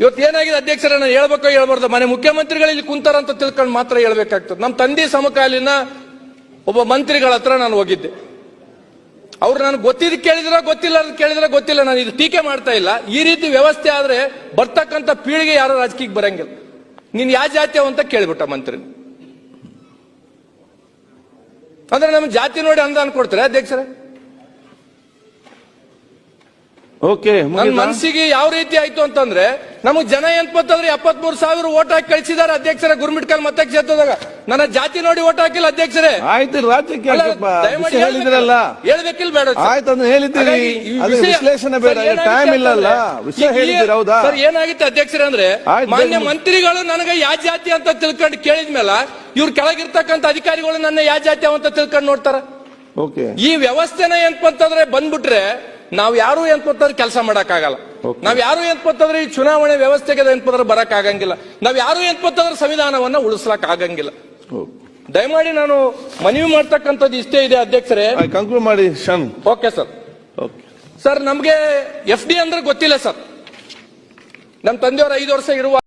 ಇವತ್ತು ಏನಾಗಿದೆ ಅಧ್ಯಕ್ಷರೇ, ನಾನು ಹೇಳ್ಬೇಕೋ ಹೇಳ್ಬಾರ್ದು, ಮನೆ ಮುಖ್ಯಮಂತ್ರಿಗಳು ಇಲ್ಲಿ ಕುಂತಾರ ಅಂತ ತಿಳ್ಕೊಂಡು ಮಾತ್ರ ಹೇಳ್ಬೇಕಾಗ್ತದೆ. ನಮ್ಮ ತಂದೆ ಸಮಕಾಲೀನ ಒಬ್ಬ ಮಂತ್ರಿಗಳ ಹತ್ರ ನಾನು ಹೋಗಿದ್ದೆ. ಅವ್ರು ನನಗೆ ಗೊತ್ತಿದ್ ಕೇಳಿದ್ರ ಗೊತ್ತಿಲ್ಲ ಕೇಳಿದ್ರೆ ಗೊತ್ತಿಲ್ಲ, ನಾನು ಇದು ಟೀಕೆ ಮಾಡ್ತಾ ಇಲ್ಲ. ಈ ರೀತಿ ವ್ಯವಸ್ಥೆ ಆದ್ರೆ ಬರ್ತಕ್ಕಂಥ ಪೀಳಿಗೆ ಯಾರು ರಾಜಕೀಯಕ್ಕೆ ಬರಂಗಿಲ್ಲ. ನೀನ್ ಯಾವ ಜಾತಿಯವ ಅಂತ ಕೇಳ್ಬಿಟ್ಟ ಮಂತ್ರಿ. ಅಂದ್ರೆ ನಮ್ಗೆ ಜಾತಿ ನೋಡಿ ಅನುದಾನ ಕೊಡ್ತಾರೆ ಅಧ್ಯಕ್ಷರೇ? ಓಕೆ, ನನ್ನ ಮನಸ್ಸಿಗೆ ಯಾವ ರೀತಿ ಆಯ್ತು ಅಂತಂದ್ರೆ, ನಮಗ್ ಜನ ಏನ್ಪತ್ತಂದ್ರೆ 73,000 ಓಟ್ ಹಾಕಿ ಕಳಿಸಿದಾರೆ ಅಧ್ಯಕ್ಷರೇ. ಗುರುಮಿಟ್ಕಲ್ ಮತಕ್ಷೇತ್ರದಾಗ ನನ್ನ ಜಾತಿ ನೋಡಿ ಓಟ್ ಹಾಕಿಲ್ಲ ಅಧ್ಯಕ್ಷರೇ. ಆಯ್ತು, ರಾಜ್ಯಕ್ಕೆ ಹೇಳಿದ್ರಲ್ಲ, ಹೇಳ್ಬೇಕಿಲ್ಲ ಬೇಡ? ಆಯ್ತು, ಅದನ್ನ ಹೇಳಿದ್ದೀರಿ, ವಿಶ್ಲೇಷಣೆ ಬೇಡ, ಟೈಮ್ ಇಲ್ಲಲ್ಲ, ವಿಷಯ ಹೇಳಿದ್ದೀರಿ. ಹೌದಾ ಸರ್, ಏನಾಗಿತ್ತು ಅಧ್ಯಕ್ಷರೇ ಅಂದ್ರೆ, ಮಾನ್ಯ ಮಂತ್ರಿಗಳು ನನಗೆ ಯಾವ ಜಾತಿ ಅಂತ ತಿಳ್ಕೊಂಡು ಕೇಳಿದ್ಮೇಲೆ ಇವ್ರು ಕೆಳಗಿರ್ತಕ್ಕಂಥ ಅಧಿಕಾರಿಗಳು ನನ್ನ ಯಾವ ಜಾತಿ ಅಂತ ತಿಳ್ಕೊಂಡು ನೋಡ್ತಾರ. ಓಕೆ, ಈ ವ್ಯವಸ್ಥೆನ ಏನ್ಪಂತಂದ್ರೆ ಬಂದ್ಬಿಟ್ರೆ ನಾವ್ ಯಾರು ಏನ್ಪಂತಂದ್ರೆ ಕೆಲಸ ಮಾಡಕ್ ಆಗಲ್ಲ. ನಾವ್ ಯಾರು ಏನ್ಪಂತಂದ್ರೆ ಈ ಚುನಾವಣೆ ವ್ಯವಸ್ಥೆಗೆ ಏನ್ಪಂದ್ರೆ ಬರಕ್ ಆಗಂಗಿಲ್ಲ. ನಾವ್ ಯಾರು ಏನ್ಪಂತಂದ್ರೆ ಸಂವಿಧಾನವನ್ನ ಉಳಿಸ್ಲಕ್ ಆಗಂಗಿಲ್ಲ. ದಯಮಾಡಿ ನಾನು ಮನವಿ ಮಾಡ್ತಕ್ಕಂಥದ್ದು ಇಷ್ಟೇ ಇದೆ ಅಧ್ಯಕ್ಷರೇ. ಕಂಕ್ಲೂಡ್ ಮಾಡಿ. Okay sir. ಸರ್, ನಮ್ಗೆ FD ಅಂದ್ರೆ ಗೊತ್ತಿಲ್ಲ ಸರ್. ನಮ್ ತಂದೆಯವರು 5 ವರ್ಷ ಇರುವ